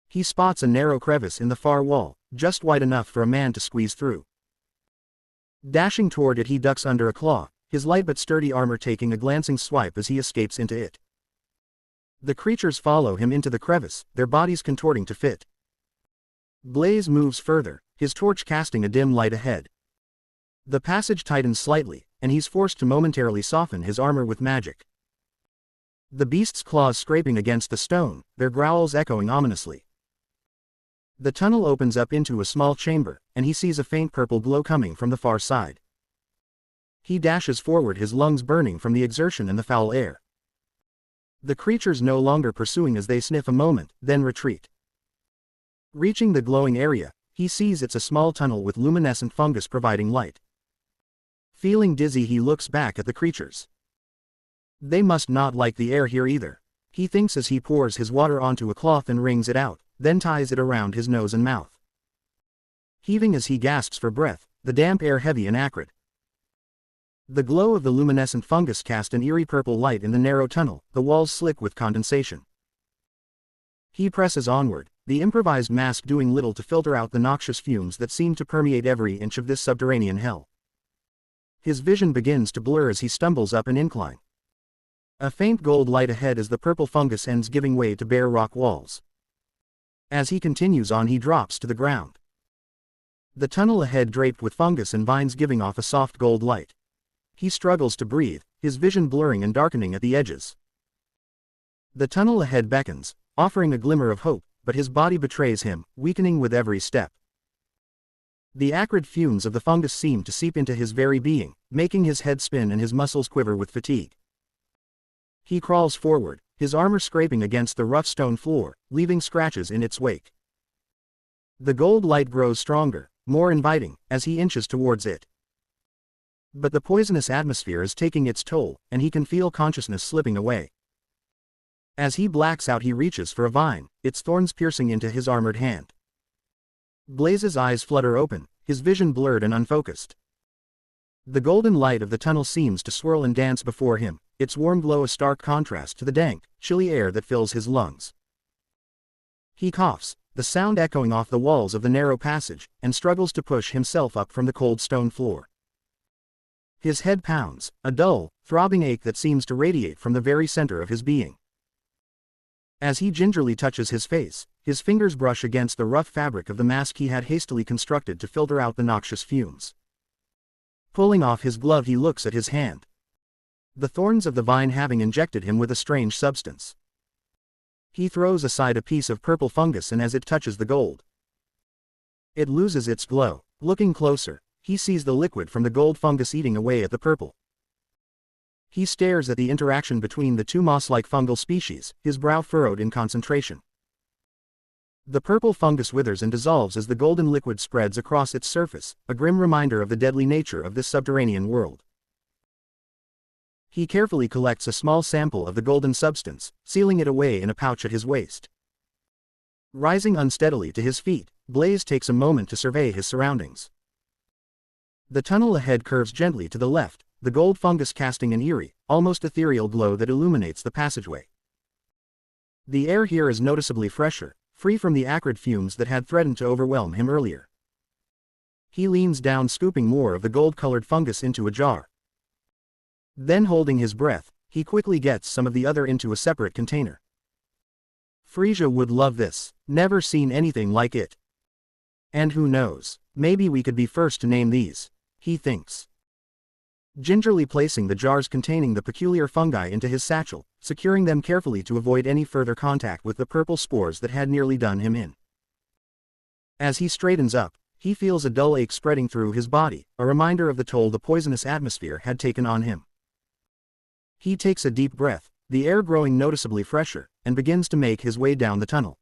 He spots a narrow crevice in the far wall, just wide enough for a man to squeeze through. Dashing toward it, he ducks under a claw, his light but sturdy armor taking a glancing swipe as he escapes into it. The creatures follow him into the crevice, their bodies contorting to fit. Blaze moves further, his torch casting a dim light ahead. The passage tightens slightly, and he's forced to momentarily soften his armor with magic. The beast's claws scraping against the stone, their growls echoing ominously. The tunnel opens up into a small chamber, and he sees a faint purple glow coming from the far side. He dashes forward, his lungs burning from the exertion and the foul air. The creatures no longer pursuing as they sniff a moment, then retreat. Reaching the glowing area, he sees it's a small tunnel with luminescent fungus providing light. Feeling dizzy, he looks back at the creatures. They must not like the air here either, he thinks as he pours his water onto a cloth and wrings it out, then ties it around his nose and mouth. Heaving as he gasps for breath, the damp air heavy and acrid. The glow of the luminescent fungus cast an eerie purple light in the narrow tunnel, the walls slick with condensation. He presses onward, the improvised mask doing little to filter out the noxious fumes that seem to permeate every inch of this subterranean hell. His vision begins to blur as he stumbles up an incline. A faint gold light ahead as the purple fungus ends giving way to bare rock walls. As he continues on, he drops to the ground. The tunnel ahead draped with fungus and vines giving off a soft gold light. He struggles to breathe, his vision blurring and darkening at the edges. The tunnel ahead beckons, offering a glimmer of hope, but his body betrays him, weakening with every step. The acrid fumes of the fungus seem to seep into his very being, making his head spin and his muscles quiver with fatigue. He crawls forward, his armor scraping against the rough stone floor, leaving scratches in its wake. The gold light grows stronger, more inviting, as he inches towards it. But the poisonous atmosphere is taking its toll, and he can feel consciousness slipping away. As he blacks out, he reaches for a vine, its thorns piercing into his armored hand. Blaze's eyes flutter open, his vision blurred and unfocused. The golden light of the tunnel seems to swirl and dance before him, its warm glow a stark contrast to the dank, chilly air that fills his lungs. He coughs, the sound echoing off the walls of the narrow passage, and struggles to push himself up from the cold stone floor. His head pounds, a dull, throbbing ache that seems to radiate from the very center of his being. As he gingerly touches his face, his fingers brush against the rough fabric of the mask he had hastily constructed to filter out the noxious fumes. Pulling off his glove, he looks at his hand. The thorns of the vine having injected him with a strange substance. He throws aside a piece of purple fungus, and as it touches the gold, it loses its glow. Looking closer, he sees the liquid from the gold fungus eating away at the purple. He stares at the interaction between the two moss-like fungal species, his brow furrowed in concentration. The purple fungus withers and dissolves as the golden liquid spreads across its surface, a grim reminder of the deadly nature of this subterranean world. He carefully collects a small sample of the golden substance, sealing it away in a pouch at his waist. Rising unsteadily to his feet, Blaze takes a moment to survey his surroundings. The tunnel ahead curves gently to the left, the gold fungus casting an eerie, almost ethereal glow that illuminates the passageway. The air here is noticeably fresher, free from the acrid fumes that had threatened to overwhelm him earlier. He leans down, scooping more of the gold-colored fungus into a jar. Then, holding his breath, he quickly gets some of the other into a separate container. Freesia would love this, never seen anything like it. And who knows, maybe we could be first to name these, he thinks. Gingerly placing the jars containing the peculiar fungi into his satchel, securing them carefully to avoid any further contact with the purple spores that had nearly done him in. As he straightens up, he feels a dull ache spreading through his body, a reminder of the toll the poisonous atmosphere had taken on him. He takes a deep breath, the air growing noticeably fresher, and begins to make his way down the tunnel.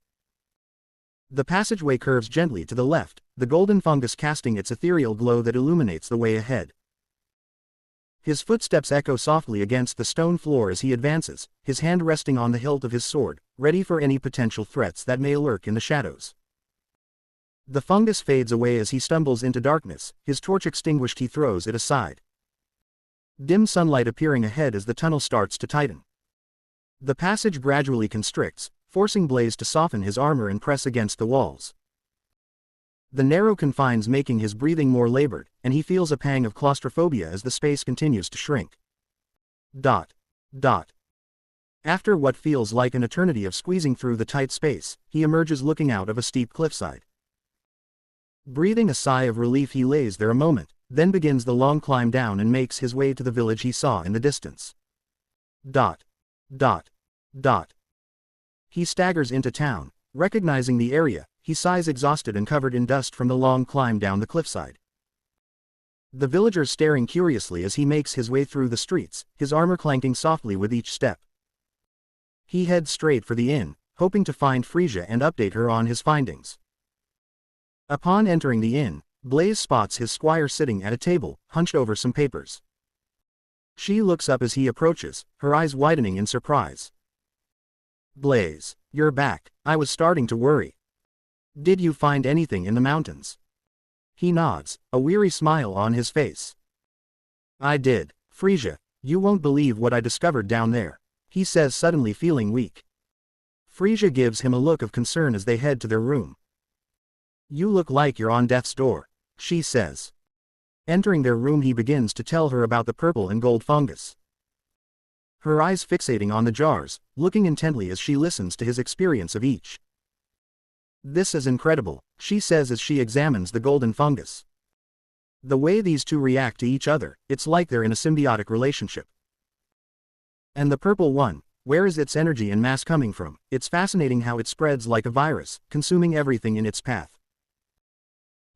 The passageway curves gently to the left, the golden fungus casting its ethereal glow that illuminates the way ahead. His footsteps echo softly against the stone floor as he advances, his hand resting on the hilt of his sword, ready for any potential threats that may lurk in the shadows. The fungus fades away as he stumbles into darkness, his torch extinguished he throws it aside. Dim sunlight appearing ahead as the tunnel starts to tighten. The passage gradually constricts, forcing Blaze to soften his armor and press against the walls. The narrow confines making his breathing more labored, and he feels a pang of claustrophobia as the space continues to shrink. Dot. Dot. After what feels like an eternity of squeezing through the tight space, he emerges looking out of a steep cliffside. Breathing a sigh of relief, he lays there a moment, then begins the long climb down and makes his way to the village he saw in the distance. Dot. Dot. Dot. He staggers into town. Recognizing the area, he sighs exhausted and covered in dust from the long climb down the cliffside. The villagers staring curiously as he makes his way through the streets, his armor clanking softly with each step. He heads straight for the inn, hoping to find Freesia and update her on his findings. Upon entering the inn, Blaze spots his squire sitting at a table, hunched over some papers. She looks up as he approaches, her eyes widening in surprise. "Blaze, you're back. I was starting to worry. Did you find anything in the mountains?" He nods, a weary smile on his face. "I did, Freesia. You won't believe what I discovered down there," he says, suddenly feeling weak. Freesia gives him a look of concern as they head to their room. "You look like you're on death's door," she says. Entering their room, he begins to tell her about the purple and gold fungus. Her eyes fixating on the jars, looking intently as she listens to his experience of each. "This is incredible," she says as she examines the golden fungus. "The way these two react to each other, it's like they're in a symbiotic relationship. And the purple one, where is its energy and mass coming from? It's fascinating how it spreads like a virus, consuming everything in its path.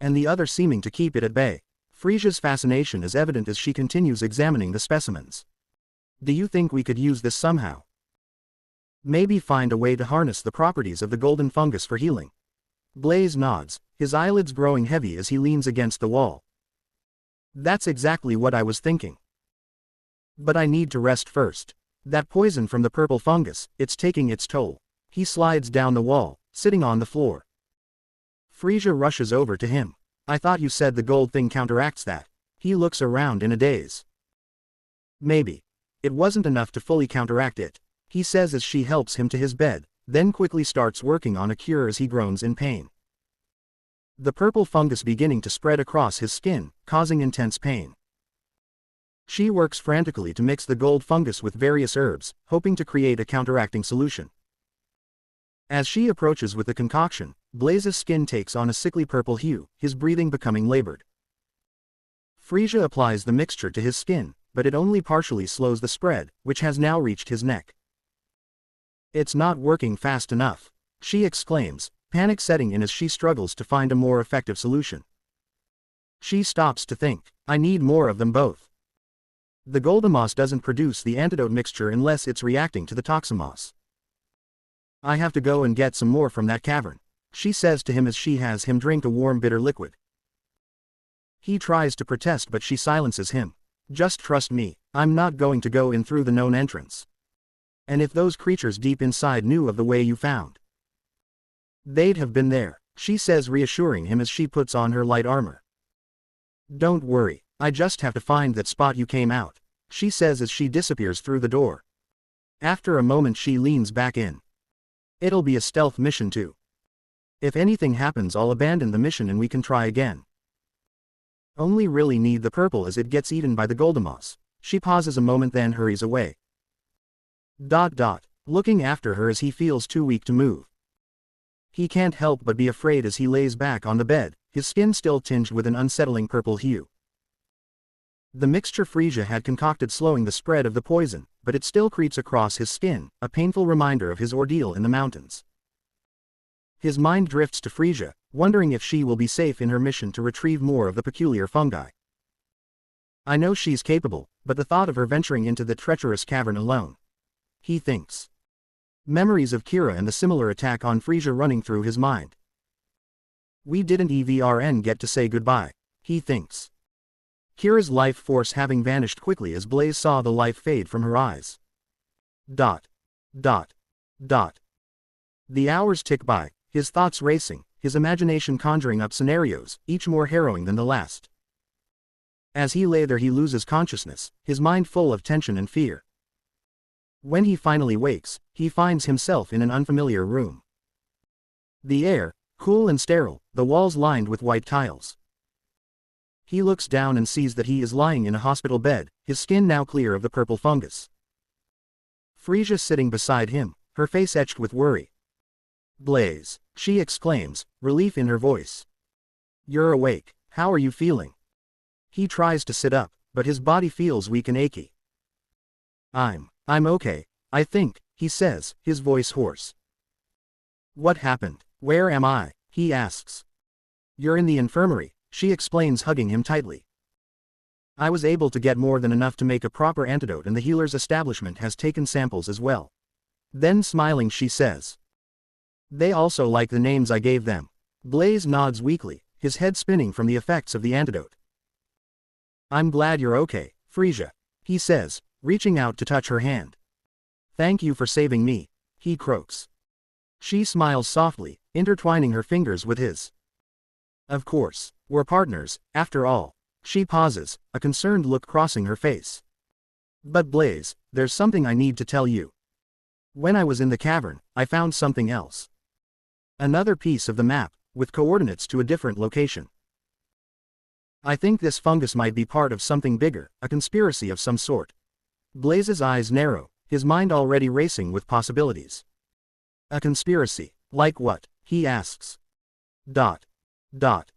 And the other seeming to keep it at bay." Freesia's fascination is evident as she continues examining the specimens. "Do you think we could use this somehow? Maybe find a way to harness the properties of the golden fungus for healing?" Blaze nods, his eyelids growing heavy as he leans against the wall. "That's exactly what I was thinking. But I need to rest first. That poison from the purple fungus, it's taking its toll." He slides down the wall, sitting on the floor. Freesia rushes over to him. "I thought you said the gold thing counteracts that." He looks around in a daze. "Maybe. It wasn't enough to fully counteract it," he says as she helps him to his bed, then quickly starts working on a cure as he groans in pain. The purple fungus beginning to spread across his skin, causing intense pain. She works frantically to mix the gold fungus with various herbs, hoping to create a counteracting solution. As she approaches with the concoction, Blaze's skin takes on a sickly purple hue, his breathing becoming labored. Freesia applies the mixture to his skin, but it only partially slows the spread, which has now reached his neck. "It's not working fast enough," she exclaims, panic setting in as she struggles to find a more effective solution. She stops to think, "I need more of them both. The Goldamoss doesn't produce the antidote mixture unless it's reacting to the Toxamoss. I have to go and get some more from that cavern," she says to him as she has him drink a warm bitter liquid. He tries to protest but she silences him. "Just trust me, I'm not going to go in through the known entrance. And if those creatures deep inside knew of the way you found, they'd have been there," she says, reassuring him as she puts on her light armor. "Don't worry, I just have to find that spot you came out," she says as she disappears through the door. After a moment she leans back in. "It'll be a stealth mission too. If anything happens I'll abandon the mission and we can try again. Only really need the purple as it gets eaten by the Goldamoss." She pauses a moment then hurries away. Looking after her as he feels too weak to move. He can't help but be afraid as he lays back on the bed, his skin still tinged with an unsettling purple hue. The mixture Freesia had concocted slowing the spread of the poison, but it still creeps across his skin, a painful reminder of his ordeal in the mountains. His mind drifts to Freesia, wondering if she will be safe in her mission to retrieve more of the peculiar fungi. I know she's capable, but the thought of her venturing into the treacherous cavern alone. He thinks. Memories of Kira and the similar attack on Freesia running through his mind. We didn't even get to say goodbye, he thinks. Kira's life force having vanished quickly as Blaze saw the life fade from her eyes. Dot. Dot. Dot. The hours tick by, his thoughts racing, his imagination conjuring up scenarios, each more harrowing than the last. As he lay there he loses consciousness, his mind full of tension and fear. When he finally wakes, he finds himself in an unfamiliar room. The air, cool and sterile, the walls lined with white tiles. He looks down and sees that he is lying in a hospital bed, his skin now clear of the purple fungus. Freesia sitting beside him, her face etched with worry. Blaze, she exclaims, relief in her voice. You're awake, how are you feeling? He tries to sit up, but his body feels weak and achy. I'm okay, I think, he says, his voice hoarse. What happened? Where am I? He asks. You're in the infirmary, she explains, hugging him tightly. I was able to get more than enough to make a proper antidote and the healer's establishment has taken samples as well. Then smiling she says. They also like the names I gave them. Blaze nods weakly, his head spinning from the effects of the antidote. I'm glad you're okay, Freesia, he says, reaching out to touch her hand. Thank you for saving me, he croaks. She smiles softly, intertwining her fingers with his. Of course, we're partners, after all. She pauses, a concerned look crossing her face. But Blaze, there's something I need to tell you. When I was in the cavern, I found something else. Another piece of the map, with coordinates to a different location. I think this fungus might be part of something bigger, a conspiracy of some sort. Blaze's eyes narrow, his mind already racing with possibilities. A conspiracy, like what? He asks. Dot. Dot.